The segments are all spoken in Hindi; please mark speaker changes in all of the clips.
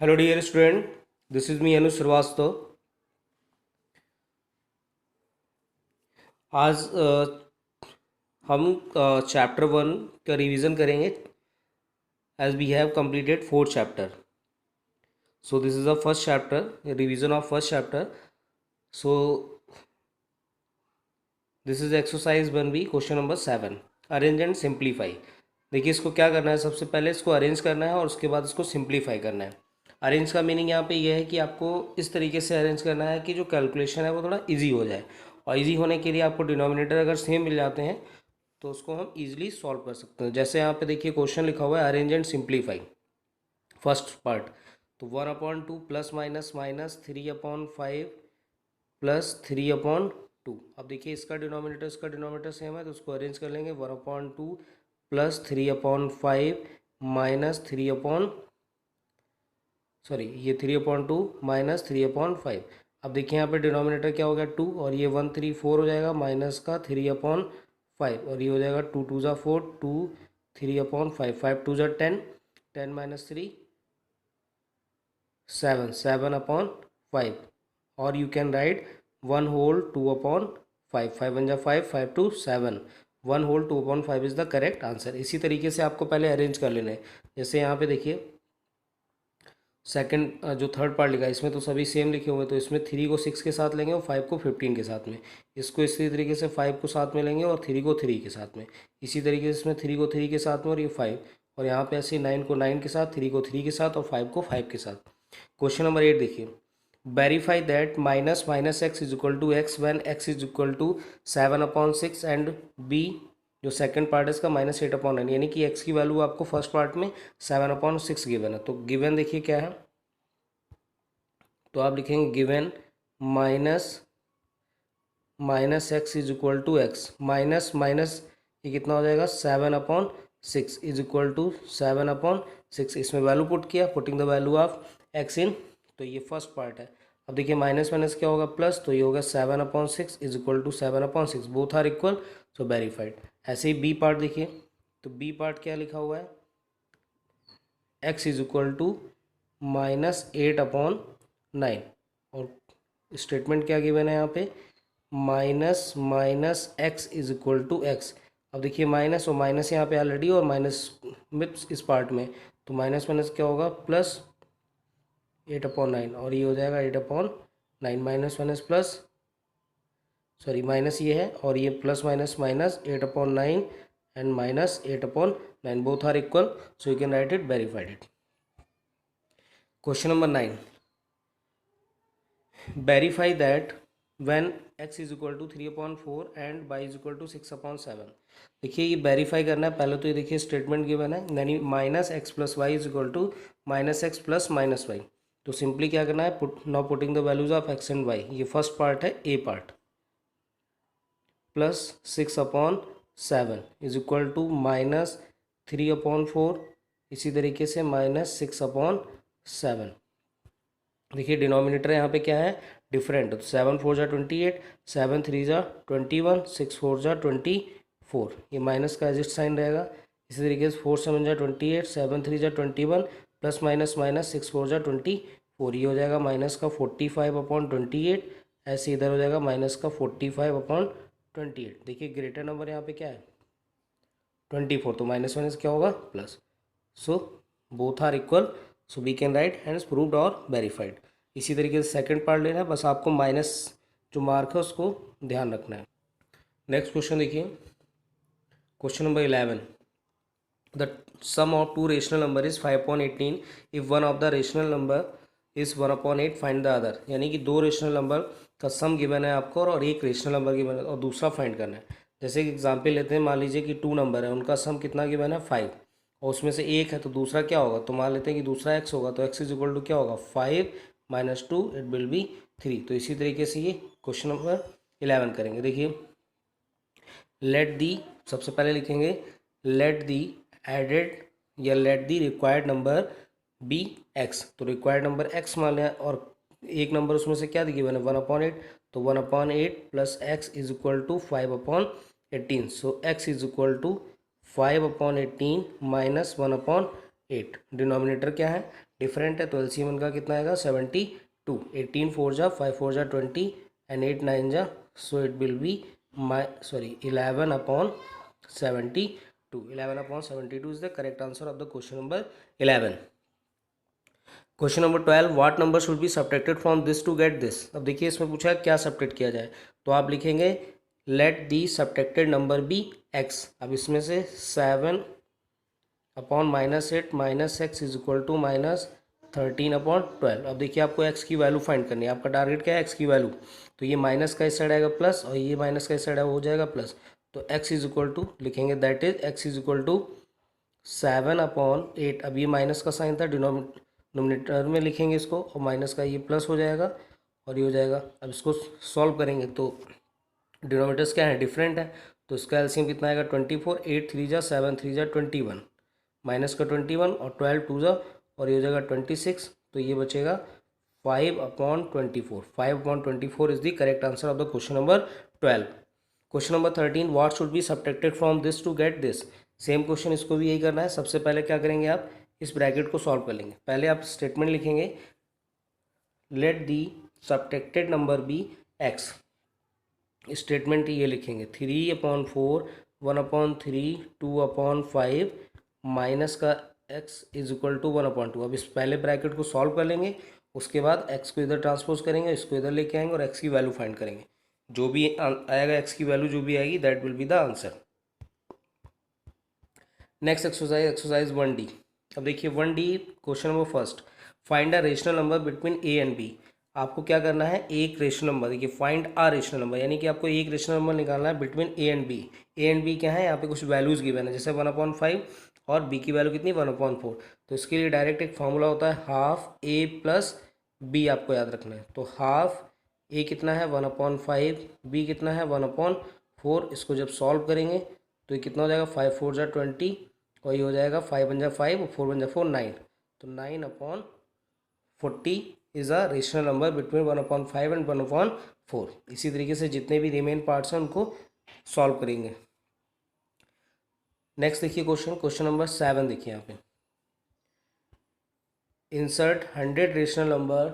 Speaker 1: Hello dear student, this is me Anuj Shrivastava. आज हम चैप्टर 1 का रिवीजन करेंगे as we have completed 4 chapter. So this is the first chapter, revision of first chapter. So this is exercise 1B, question number 7, arrange and simplify. देखिए, इसको क्या करना है, सबसे पहले इसको अरेंज करना है और उसके बाद इसको सिंप्लीफाई करना है। अरेंज का मीनिंग यहाँ पे ये है कि आपको इस तरीके से अरेंज करना है कि जो कैलकुलेशन है वो थोड़ा इजी हो जाए, और इजी होने के लिए आपको डिनोमिनेटर अगर सेम मिल जाते हैं तो उसको हम इजीली सॉल्व कर सकते हैं। जैसे यहाँ पे देखिए क्वेश्चन लिखा हुआ है arrange and simplify, first part. तो 1/2 प्लस माइनस माइनस 3/5 प्लस 3/2। अब देखिए इसका डिनोमिनेटर सेम है तो उसको अरेंज कर लेंगे। 1/2 प्लस 3/5 माइनस ये 3/2 माइनस 3/5। अब देखिए यहाँ पे डिनोमिनेटर क्या हो गया 2, और ये 1/3 हो जाएगा माइनस का 3/5, और ये हो जाएगा 2 2 4, 2 3/5, 5 2 10, 10 माइनस 3 7, 7/5, और you can right 1/2/5, 5 1 5, 5 2 7, 1/2/5 is the correct answer. इसी तरीके से आपको पहले अरेंज कर लेना है। जैसे यहाँ पे देखिए सेकंड जो थर्ड पार्ट लिखा है इसमें तो सभी सेम लिखे हुए हैं, तो इसमें 3 को 6 के साथ लेंगे और 5 को 15 के साथ में। इसको इसी तरीके से 5 को साथ में लेंगे और 3 को 3 के साथ में। इसी तरीके से इसमें 3 को 3 के साथ में और ये 5, और यहाँ पे ऐसे 9 को 9 के साथ, 3 को 3 के साथ और 5 को 5 के साथ। क्वेश्चन नंबर 8 देखिए, verify that minus minus X is equal to X when X is equal to 7/6 and B जो सेकंड पार्ट है इसका -8/9, यानी कि एक्स की वैल्यू आपको फर्स्ट पार्ट में 7/6 गिवन है। तो गिवन देखिए क्या है, तो आप लिखेंगे given minus minus X is equal to X minus minus, ये कितना हो जाएगा 7/6 इज इक्वल टू 7/6। इसमें वैल्यू पुट किया, putting the value of x in, तो ये फर्स्ट पार्ट है। अब देखिए माइनस माइनस क्या होगा प्लस, तो ये होगा 7/6 is equal to 7/6, both are equal, so verified. ऐसे ही बी पार्ट देखिए, तो बी पार्ट क्या लिखा हुआ है, एक्स इज इक्वल टू -8/9, और स्टेटमेंट क्या गिवन है यहाँ पे, minus minus X is equal to X. अब देखिए माइनस और माइनस यहाँ पे ऑलरेडी, और माइनस मिप्स इस पार्ट में, तो माइनस माइनस क्या होगा प्लस 8/9, और ये हो जाएगा 8/9, minus minus plus, sorry minus ये है और ये plus minus minus 8/9 and minus 8/9, both are equal, so you can write it, verified it. Question number 9, verify that when x is equal to 3/4 and y is equal to 6/7। देखिए ये वेरीफाई करना है, पहले तो ये देखिए स्टेटमेंट गिवन है, यानी minus x plus y is equal to minus x plus minus y. तो सिंपली क्या करना है, put now putting the values of x and y. ये फर्स्ट पार्ट है A part, plus 6/7 is equal to minus 3/4, इसी तरीके से माइनस 6/7। देखिए डिनोमिनेटर यहाँ पे क्या है, डिफरेंट, तो 7 4 जा 28, 7 3 जा 21, 6 4 जा 24, ये माइनस का एजिट साइन रहेगा। इसी तरीके से 4 7 जा 28, 7 3 जा 21, प्लस माइनस माइनस 6 4 जा 24, ये हो जाएगा माइनस का 45/28। ऐसे इधर हो जाएगा माइनस का 45/28। देखिए ग्रेटर नंबर यहाँ पे क्या है 24, तो माइनस माइनस क्या होगा plus, so both are equal, so we can write hence proved और वेरीफाइड। इसी तरीके से सेकंड पार्ट लेना है, बस आपको माइनस जो मार्क है उसको ध्यान रखना है। नेक्स्ट क्वेश्चन देखिए, question number 11, the sum of two rational number is 5/18 if one of the rational number is 1/8, find the other. यानी कि दो रेशनल नंबर का सम गिवन है आपको और एक रेशनल नंबर गिवन है और दूसरा फाइंड करना है। जैसे एक एग्जाम्पल लेते हैं, मान लीजिए कि 2 नंबर है, उनका सम कितना गिवन है 5, और उसमें से एक है तो दूसरा क्या होगा, तो मान लेते हैं कि दूसरा एक्स होगा, तो एक्स इज इक्वल टू क्या होगा 5 - 2, इट विल बी 3। तो इसी तरीके से ये क्वेश्चन नंबर 11 करेंगे। देखिए लेट दी, सबसे पहले लिखेंगे लेट दी एडेड या let the required number be x. तो रिक्वायर्ड नंबर एक्स मान लिया, और एक नंबर उसमें से क्या गिवन है 1/8, तो 1/8 plus x is equal to 5/18। So X is equal to 5/18 minus 1/8। Denominator क्या है, डिफरेंट है, तो एलसीएम इनका कितना आएगा 72। 18 4 जा 5 4 जा 20 एंड 8 9 जा, so it will be 11/72। 11/72 is the correct answer of the question number 11। Question number 12, what number should be subtracted from this to get this. अब देखिए इसमें पूछा है क्या सब्ट्रैक्ट किया जाए, तो आप लिखेंगे let the subtracted number be X. अब इसमें से 7/-8 minus X is equal to -13/12। अब देखिए आपको एक्स की वैल्यू फाइंड करनी है, आपका टारगेट क्या है एक्स की वैल्यू, तो ये माइनस का इस साइड आएगा प्लस और ये माइनस का इस साइड हो जाएगा प्लस, तो एक्स इज इक्वल टू लिखेंगे that is X is equal to 7/8। अब ये माइनस का साइन था, डिनोमिनेटर में लिखेंगे इसको, और माइनस का ये प्लस हो जाएगा और ये हो जाएगा। अब इसको सॉल्व करेंगे तो डिनोमिनेटर्स क्या है डिफरेंट है, तो इसका एलसीएम कितना आएगा 24। 8 3 जा 7 3 जा 21, माइनस का 21 और 12 2 जा और ये हो जाएगा 26, तो ये बचेगा 5/24। 5/24 is the correct answer of the question number 12। Question number 13, what should be subtracted from this to get this. Same question, इसको भी यही करना है। सबसे पहले क्या करेंगे आप इस ब्रैकेट को सॉल्व कर लेंगे। पहले आप स्टेटमेंट लिखेंगे let the subtracted number be X. Statement ये लिखेंगे 3/4 1/3 2/5 माइनस का x इज इक्वल टू 1/2। अब इस पहले ब्रैकेट को सॉल्व कर लेंगे, उसके बाद x को इधर ट्रांसपोज करेंगे, इसको इधर लेके आएंगे और x की वैल्यू फाइंड करेंगे। जो भी आएगा x की वैल्यू जो भी आएगी that will be the answer. Next exercise 1D। अब देखिए 1D question number first, find a rational number between a and b। आपको क्या करना है एक रेशनल नंबर, देखिए फाइंड अ रेशनल नंबर यानी कि आपको एक रेशनल नंबर निकालना है between a and b। a and b क्या है, यहाँ पे कुछ वैल्यूज़ गिवन है, जैसे 1/5 और b की वैल्यू कितनी 1/4। तो इसके लिए डायरेक्ट एक फार्मूला होता है हाफ a प्लस b, आपको याद रखना है। तो हाफ a कितना है 1/5, b कितना है 1/4। इसको जब सॉल्व करेंगे तो ये कितना हो जाएगा 5 4 जा 20 और ये हो जाएगा 5 1 जा 5 और 4 1 जा 4 9। तो 9/40 is a rational number between 1/5 and 1/4। इसी तरीके से जितने भी रिमेन पार्ट्स हैं उनको सॉल्व करेंगे। नेक्स्ट देखिए क्वेश्चन नंबर 7 देखिए यहाँ पे, insert 100 rational number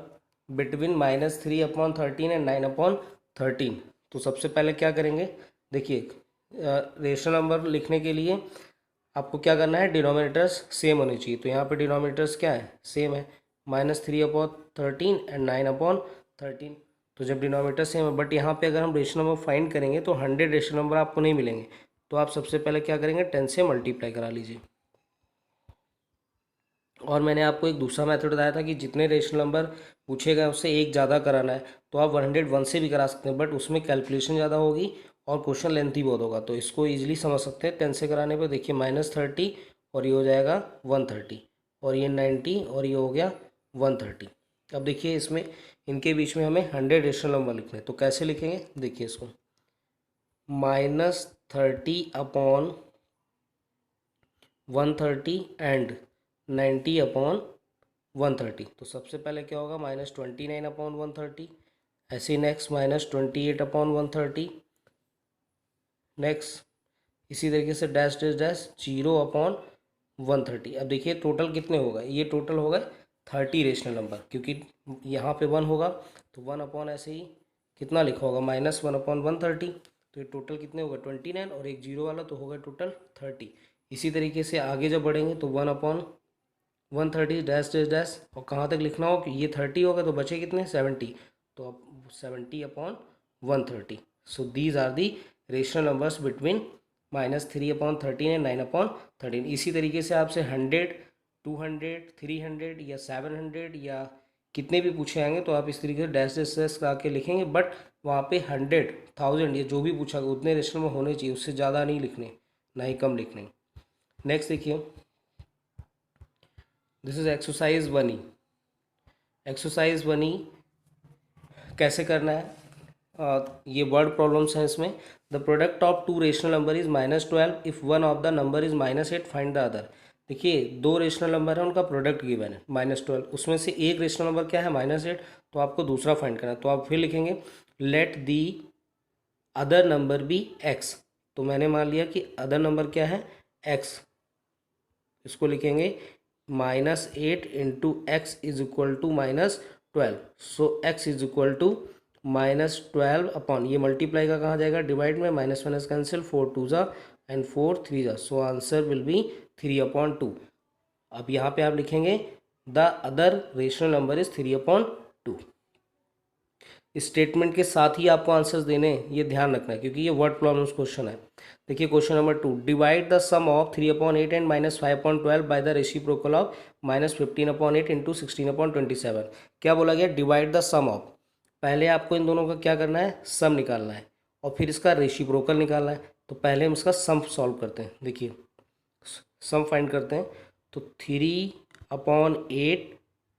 Speaker 1: between -3/13 and 9/13। तो सबसे पहले क्या करेंगे, देखिए रेशनल नंबर लिखने के लिए आपको क्या करना है डिनोमिनेटर्स सेम होने चाहिए। तो यहाँ पे डिनोमिनेटर्स क्या है सेम है, -3/13 एंड 9/13। तो जब डिनोमिनेटर सेम है, बट यहाँ पे अगर हम रेशनल नंबर फाइंड करेंगे तो 100 रेशनल नंबर आपको नहीं मिलेंगे। तो आप सबसे पहले क्या करेंगे 10 से मल्टीप्लाई करा लीजिए। और मैंने आपको एक दूसरा मेथड बताया था कि जितने रेशनल नंबर पूछे गए उससे एक ज़्यादा कराना है, तो आप 101 से भी करा सकते हैं, बट उसमें कैलकुलेशन ज़्यादा होगी और क्वेश्चन लेंथी बहुत होगा। तो इसको ईजिली समझ सकते हैं 10 से कराने पर। देखिए -30 और ये हो जाएगा 130 और ये 90 और ये हो गया 130। अब देखिए इसमें इनके बीच में हमें 100 रेशनल नंबर लिखने हैं, तो कैसे लिखेंगे देखिए इसको -30/130 एंड 90/130। तो सबसे पहले क्या होगा -29/130, ऐसे नेक्स्ट -28/130, नेक्स्ट इसी तरीके से डैश डैश डैश 0/130। अब देखिए टोटल कितने होगा, ये टोटल होगा 30 रेशनल नंबर, क्योंकि यहाँ पे 1 होगा तो 1 ऐसे ही कितना लिखा होगा -1/130। तो ये टोटल कितने होगा 29 और एक 0 वाला तो होगा टोटल 30। इसी तरीके से आगे जब बढ़ेंगे तो 1/130 डैश डैश डैश और कहाँ तक लिखना हो कि ये 30 होगा तो बचे कितने 70। तो अब 70/130। So these are the rational numbers between -3/13 and 9/13। इसी तरीके से आपसे 100 200 300 या 700 या कितने भी पूछे आएंगे तो आप इस तरीके से डैश डैश डैश करा के लिखेंगे, बट वहाँ पे 100 1000 या जो भी पूछा गया उतने रेशनल में होने चाहिए, उससे ज़्यादा नहीं लिखने ना ही कम लिखने। नेक्स्ट देखिए this is exercise 1E। Exercise 1E कैसे करना है, ये वर्ड प्रॉब्लम्स हैं इसमें। The product of two rational number is -12 if one of the number is -8 find the other. देखिए दो रेशनल नंबर है उनका प्रोडक्ट गिवन है -12, उसमें से एक रेशनल नंबर क्या है -8, तो आपको दूसरा फाइंड करना है। तो आप फिर लिखेंगे let the other number be x. तो मैंने मान लिया कि अदर नंबर क्या है x, इसको लिखेंगे -8 into x is equal to -12। So X is equal to -12 upon, ये मल्टीप्लाई का कहाँ जाएगा, डिवाइड में, माइनस माइनस कैंसिल, 4 टू ज़ा एंड 4 3 ज़ा, सो आंसर विल बी 3/2। अब यहाँ पे आप लिखेंगे the other rational number is 3/2। Statement के साथ ही आपको आंसर्स देने हैं, ये ध्यान रखना है क्योंकि ये वर्ड प्रॉब्लम्स क्वेश्चन है। देखिए question number 2, divide the sum of 3/8 and -5/12 by the reciprocal of -15/8 into 16/27। क्या बोला गया, डिवाइड द सम ऑफ, पहले आपको इन दोनों का क्या करना है, सम निकालना है और फिर इसका रेसिप्रोकल निकालना है। तो पहले हम इसका सम सॉल्व करते हैं। देखिए सम फाइंड करते हैं, तो 3/8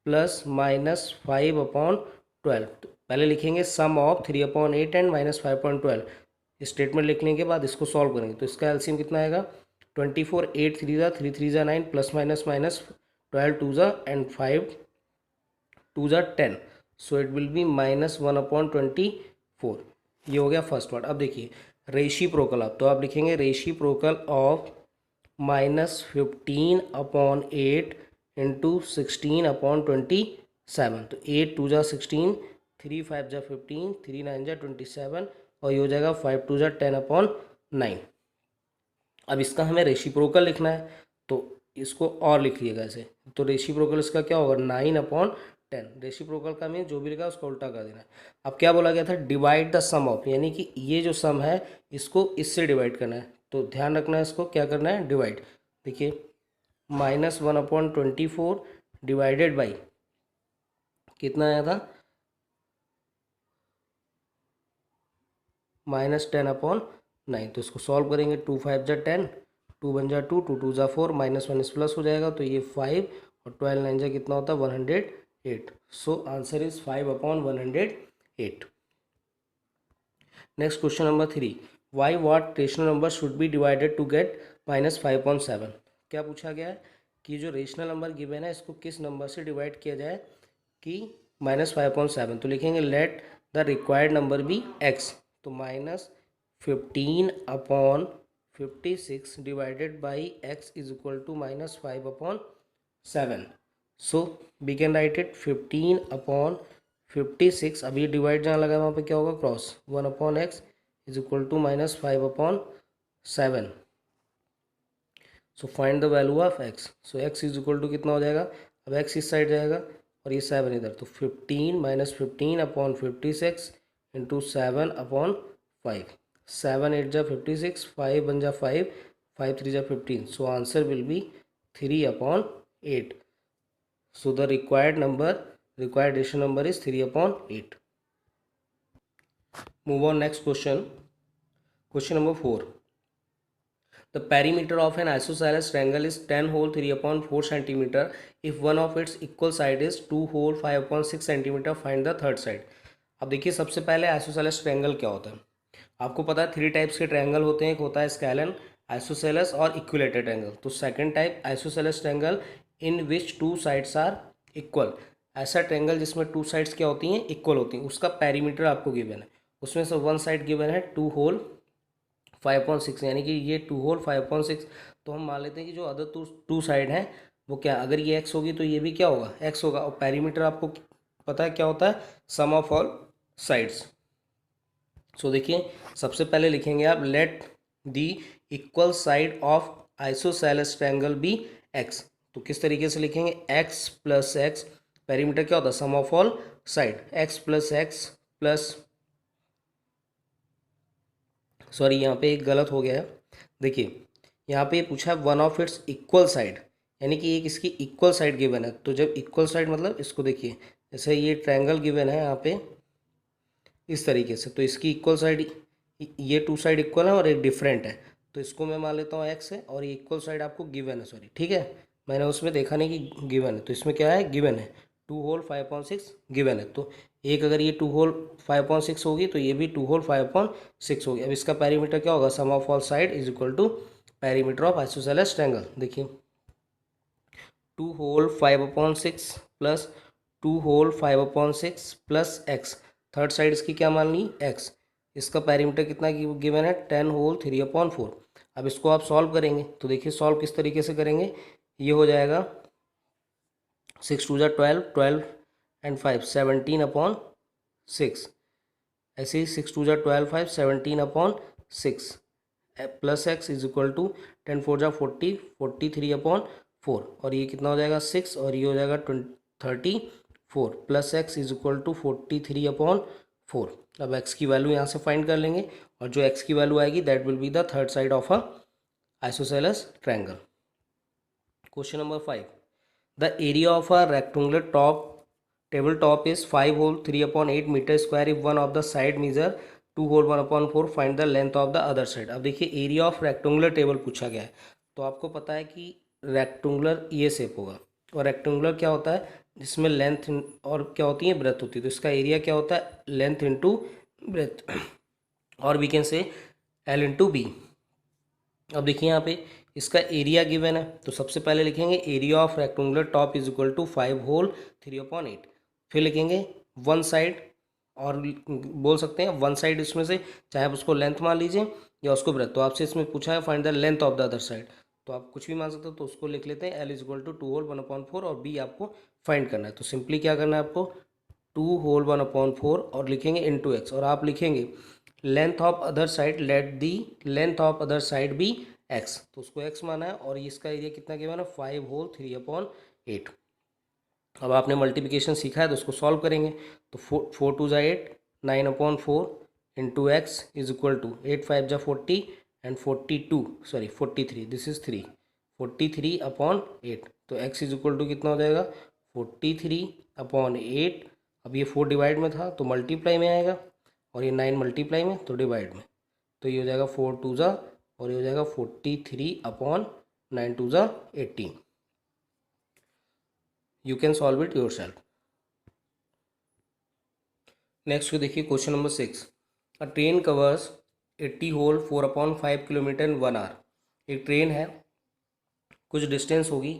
Speaker 1: प्लस -5/12, पहले लिखेंगे सम ऑफ 3/8 एंड -5/12। स्टेटमेंट लिखने के बाद इसको सॉल्व करेंगे, तो इसका एलसीएम कितना आएगा, 24, 8 3 ज़ा 3 3 ज़ा 9 प्लस माइनस माइनस 12 2 ज़ा एंड 5 2 ज़ा 10, सो इट विल बी -1/24। ये हो गया फर्स्ट पार्ट। अब देखिए रेसिप्रोकल, आप तो आप लिखेंगे रेसिप्रोकल ऑफ -15/8 इंटू 16/27। तो 8 2 ज़ा 16, 3 5 ज़ा 15, 3 9 ज़ा 27 और ये हो जाएगा 5 2 ज़ा 10/9। अब इसका हमें रेसिप्रोकल लिखना है, तो इसको और लिख लिएगा ऐसे, तो रेसिप्रोकल इसका क्या होगा, 9/10। रेसिप्रोकल का मीन जो भी लिखा है उसका उल्टा कर देना है। अब क्या बोला गया था, डिवाइड द सम ऑफ, यानी कि ये जो सम है इसको इससे डिवाइड करना है। तो ध्यान रखना है, इसको क्या करना है, डिवाइड। देखिए -1/24 डिवाइडेड बाई कितना आया था, -10/9। तो इसको सॉल्व करेंगे, 2 5 ज़ा 10, 2 1 ज़ा 2, 2 2 ज़ा 4, -1 इस प्लस हो जाएगा, तो ये 5 और 12 9 ज़ा कितना होता है, 108। So answer is 5/108। Next question number 3, why what rational number should be divided to get -5/7। क्या पूछा गया है कि जो रेशनल नंबर गिवन है इसको किस नंबर से डिवाइड किया जाए कि -5/7। तो लिखेंगे let the required number be x, तो -15/56 divided by x is equal to -5/7। So we can write it 15/56, अब ये डिवाइड जहाँ लगा वहाँ पे क्या होगा, cross, 1/x is equal to -5/7। So find the value of x। So x is equal to कितना हो जाएगा, अब x इस साइड जाएगा और ये 7 इधर, तो 15 -15/56 इंटू 7/5, 7 8 जा 56, 5 1 जा 5, 5 3 जा 15, so answer will be 3/8। So the required rational number is 3/8। Move on next question, question number 4, the perimeter of an isosceles triangle is 10 whole 3/4 centimeter if one of its equal side is 2 whole 5/6 centimeter, find the third side। अब देखिए सबसे पहले आइसोसेलेस ट्रायंगल क्या होता है, आपको पता है 3 टाइप्स के ट्रायंगल होते हैं, एक होता है स्केलन, आइसोसेलेस और इक्विलेटरल ट्रायंगल। तो second type isosceles triangle in which 2 sides are equal, ऐसा ट्रायंगल जिसमें 2 साइड्स क्या होती हैं, इक्वल होती हैं, उसका पेरीमीटर आपको गिवन है, उसमें से वन साइड गिवन है 2 होल 5/6, यानी कि ये 2 होल 5/6। तो हम मान लेते हैं कि जो अदर टू साइड हैं वो क्या, अगर ये एक्स होगी तो ये भी क्या होगा, एक्स होगा। और पेरीमीटर आपको पता है क्या होता है, sum of all sides. So देखिए सबसे पहले लिखेंगे आप let the equal side of isosceles triangle be x. तो किस तरीके से लिखेंगे, एक्स प्लस एक्स, पेरीमीटर क्या होता है, sum of all side, x plus sorry यहाँ पे एक गलत हो गया है। देखिए यहाँ पे पूछा है one of its equal side, यानी कि एक इसकी इक्वल साइड गिवन है। तो जब इक्वल साइड मतलब इसको देखिए, जैसे ये ट्रायंगल गिवन है यहाँ पे इस तरीके से, तो इसकी इक्वल साइड, ये 2 साइड इक्वल है और एक डिफरेंट है, तो इसको मैं मान लेता हूँ एक्स है और ये इक्वल साइड आपको गिवन है, सॉरी ठीक है, मैंने उसमें देखा नहीं कि गिवन है, तो इसमें क्या है, गिवन है 2 होल 5/6 गिवन है। तो एक अगर ये 2 होल 5/6 होगी तो ये भी 2 होल 5/6 होगी। अब इसका पेरीमीटर क्या होगा, sum of all side is equal to perimeter of isosceles triangle. देखिए 2 whole 5/6 plus 2 whole 5/6 plus x, third side इसकी क्या मान ली, एक्स, इसका पेरीमीटर कितना गिवन है, 10 होल 3/4। अब इसको आप सॉल्व करेंगे, तो देखिए सॉल्व किस तरीके से करेंगे, ये हो जाएगा 6 टू ज़ा 12, 12 एंड 5 17 अपॉन 6। ऐसे ही 6 टू ज़ा 12, 5 17 upon 6 plus x is equal to 10 4 जा 40, 43 अपॉन 4 और ये कितना हो जाएगा 6 और ये हो जाएगा 34 plus x is equal to 43 upon 4। अब एक्स की वैल्यू यहाँ से फाइंड कर लेंगे और जो एक्स की वैल्यू आएगी that will be the third side of a isosceles triangle. Question number 5, the area of a rectangular top table top is 5 whole 3 upon 8 metre square if one of the side measure 2 whole 1 upon 4 find the length of the other side. अब देखिए एरिया ऑफ रेक्टेंगुलर टेबल पूछा गया है, तो आपको पता है कि रेक्टेंगुलर ये शेप होगा और रेक्टेंगुलर क्या होता है जिसमें लेंथ और क्या होती है ब्रेथ होती है, तो इसका एरिया क्या होता है लेंथ इंटू ब्रेथ और we can say L into B. अब देखिए यहाँ पे इसका एरिया गिवन है, तो सबसे पहले लिखेंगे area of rectangular top is equal to 5 whole 3 upon 8। फिर लिखेंगे वन साइड और बोल सकते हैं वन साइड इसमें से चाहे आप उसको लेंथ मान लीजिए या उसको ब्रेथ, तो आपसे इसमें पूछा है find the length of the other side, तो आप कुछ भी मान सकते हो, तो उसको लिख लेते हैं L is equal to 2 whole 1 upon 4 और बी आपको फाइंड करना है। तो सिंपली क्या करना है आपको 2 होल 1 अपॉन 4 और लिखेंगे इंटू एक्स और आप लिखेंगे length of other side let the length of other side be x, तो उसको एक्स माना है और इसका एरिया कितना गिवन है 5 होल 3 अपॉन 8। अब आपने मल्टीप्लिकेशन सीखा है तो उसको सॉल्व करेंगे, तो 4 टू ज़ा 8 9 upon 4 into x is equal to 8 5 जा 40 एंड 43 दिस इज 3 43 अपॉन 8, तो एक्स इज इक्वल टू कितना हो जाएगा 43 अपॉन 8। अब ये 4 डिवाइड में था तो मल्टीप्लाई में आएगा और ये 9 मल्टीप्लाई में तो डिवाइड में, तो ये हो जाएगा 4 टू ज़ा और ये हो जाएगा 43 अपॉन 9 टू ज़ा 18। You can solve it yourself. Next को देखिए question number 6, a train covers 80 whole 4 upon 5 kilometre in 1 hour. एक ट्रेन है कुछ डिस्टेंस होगी,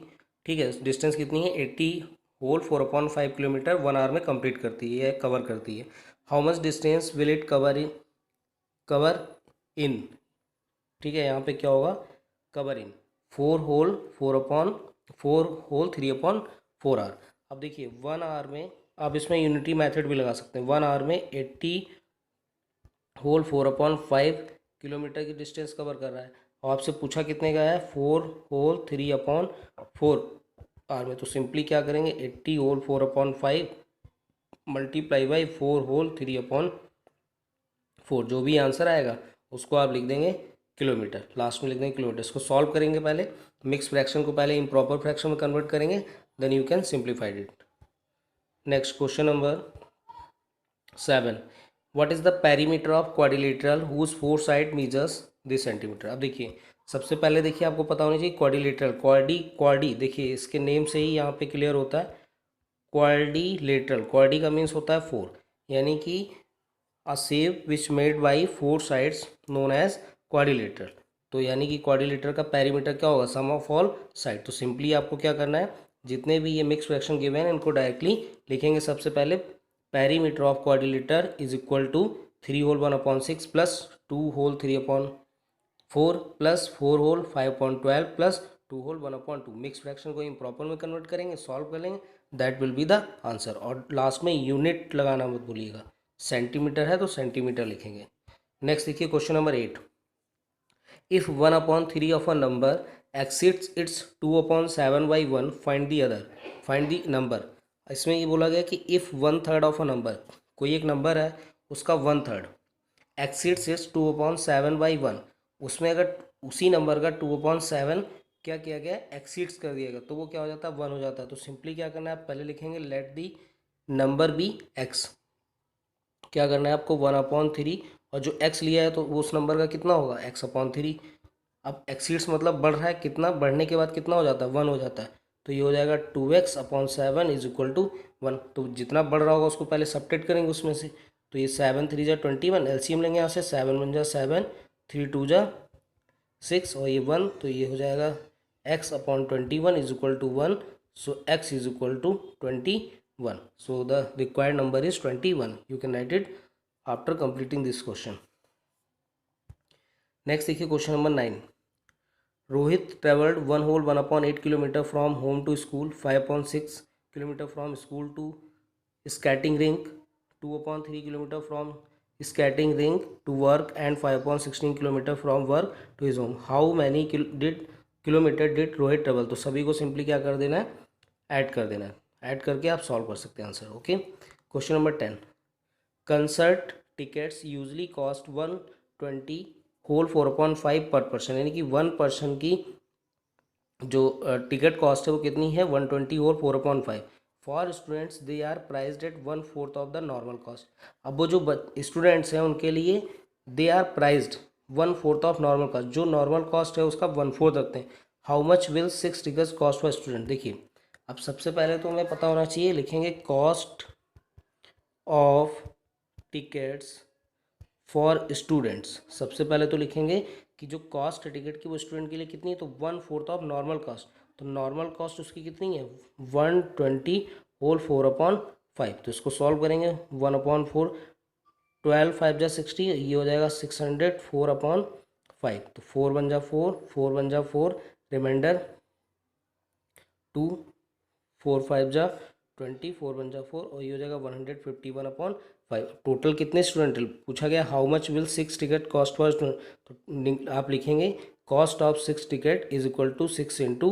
Speaker 1: ठीक है, डिस्टेंस कितनी है 80 होल 4 अपॉन 5 किलोमीटर 1 आवर में कंप्लीट करती है, कवर करती है। How much distance will it cover in, ठीक है, यहाँ पे क्या होगा cover in 4 whole 3 upon 4 hour. अब देखिए 1 आवर में आप इसमें यूनिटी मेथड भी लगा सकते हैं, 1 आवर में 80 होल 4 अपॉन 5 किलोमीटर की डिस्टेंस कवर कर रहा है और आपसे पूछा कितने का है 4 होल 3 अपॉन 4 आवर में, तो सिंपली क्या करेंगे 80 whole 4 upon 5 multiply by 4 whole 3 upon 4, जो भी आंसर आएगा उसको आप लिख देंगे किलोमीटर, लास्ट में लिख देंगे किलोमीटर। इसको सॉल्व करेंगे, पहले मिक्स फ्रैक्शन को पहले इम्प्रॉपर फ्रैक्शन में कन्वर्ट करेंगे, then you can simplified it. Next question number 7, what is the perimeter of quadrilateral whose 4 side measures this centimetre. अब देखिए सबसे पहले देखिए आपको पता होना चाहिए क्वाड्रिलेटरल क्वाडी देखिए इसके नेम से ही यहाँ पे क्लियर होता है क्वाड्रिलेटरल, क्वाडी का मीन्स होता है 4, यानी कि a shape which made by 4 sides known as quadrilateral, तो यानी कि क्वाड्रिलेटरल का पेरीमीटर क्या होगा सम ऑफ ऑल साइड। तो सिंपली आपको क्या करना है जितने भी ये मिक्स फ्रैक्शन गिवन है इनको डायरेक्टली लिखेंगे। सबसे पहले perimeter of quadrilateral is equal to 3 whole 1 upon 6 plus 2 whole 3 upon 4 plus 4 whole 5 upon 12 plus 2 whole 1 upon 2। Mix fraction को इम्प्रॉपर में कन्वर्ट करेंगे, सॉल्व कर लेंगे, that will be the answer. और लास्ट में यूनिट लगाना मत भूलिएगा, सेंटीमीटर है तो सेंटीमीटर लिखेंगे। नेक्स्ट देखिए question number 8, if 1 upon 3 of a number exceeds it's 2 upon 7 by 1 find the number. इसमें ये बोला गया कि इफ़ 1/3 ऑफ अ नंबर, कोई एक नंबर है उसका 1/3 एक्सिड्स इट्स 2 अपॉन 7 बाई 1, उसमें अगर उसी नंबर का 2 अपॉन 7 क्या किया गया एक्सीड्स कर दिया गया तो वो क्या हो जाता है 1 हो जाता है। तो सिंपली क्या करना है आप पहले लिखेंगे let the number be x, क्या करना है आपको 1/3 और जो x लिया है तो वो उस नंबर का कितना होगा x/3। अब एक्सीड्स मतलब बढ़ रहा है, कितना बढ़ने के बाद कितना हो जाता है 1 हो जाता है, तो ये हो जाएगा 2x/7 इज इक्वल टू 1। तो जितना बढ़ रहा होगा उसको पहले सब्ट्रैक्ट करेंगे उसमें से, तो ये 7 3 जा 21 एलसीएम लेंगे यहाँ से 7 1 जा 7 3 2 जा 6 और ये 1, तो ये हो जाएगा x/21 is equal to 1, so x is equal to 21, so the required number is 21. You can write it after completing this question. Next देखिए question number 9, Rohit travelled 1 whole 1/8 kilometre from home to school 5/6 kilometre from school to skating rink, 2/3 kilometre from skating rink to work and 5/16 kilometre from work to his home. How many kilometre did Rohit travel. तो सभी को सिंपली क्या कर देना है, ऐड कर देना है। ऐड करके आप सॉल्व कर सकते हैं answer. Okay, question number 10, concert tickets usually cost 120 whole 4/5 per person, यानी कि 1 पर्सन की जो टिकट कॉस्ट है वो कितनी है, 120 whole 4/5। For students they are priced at 1/4 of the normal cost. अब वो जो स्टूडेंट्स हैं उनके लिए they are priced 1/4 of normal cost, जो नॉर्मल कॉस्ट है उसका 1/4 रखते हैं। How much will 6 tickets cost for student. देखिए, अब सबसे पहले तो हमें पता होना चाहिए, लिखेंगे cost of tickets for students. सबसे पहले तो लिखेंगे कि जो कॉस्ट है टिकट की वो स्टूडेंट के लिए कितनी है, तो 1/4 ऑफ नॉर्मल कॉस्ट। तो नॉर्मल कॉस्ट उसकी कितनी है, 120 होल 4/5। तो इसको सॉल्व करेंगे, 1/4, 12 5 जा 60, ये हो जाएगा 600, 4/5। तो 4 बन जा 4, 4 बन जा 4, रिमाइंडर 2, 4 5 जा 20, 4 बन जा 4, और ये हो जाएगा 151/5। टोटल कितने स्टूडेंट पूछा गया, how much will 6 ticket cost for student. तो आप लिखेंगे cost of 6 ticket is equal to 6 into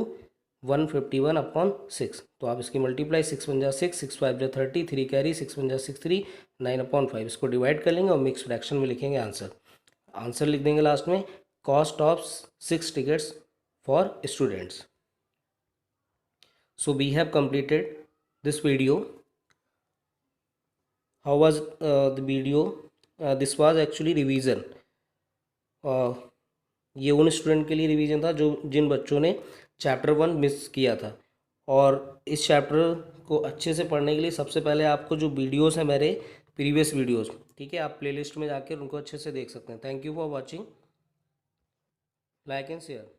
Speaker 1: 151/6। तो आप इसकी मल्टीप्लाई, 6 बन जा 6, 6 5 जा 30, 3 कैरी, 6 बन जा 6 3, 9/5। इसको डिवाइड कर लेंगे और मिक्स फ्रैक्शन में लिखेंगे आंसर। आंसर लिख देंगे लास्ट में, cost of 6 tickets for students. So we have completed this video. How was the video? This was actually revision. ये उन स्टूडेंट के लिए रिवीजन था जो जिन बच्चों ने चैप्टर 1 मिस किया था। और इस चैप्टर को अच्छे से पढ़ने के लिए सबसे पहले आपको जो वीडियोस हैं मेरे प्रीवियस वीडियोस, ठीक है, आप प्लेलिस्ट में जाकर उनको अच्छे से देख सकते हैं। Thank you for watching, like and share.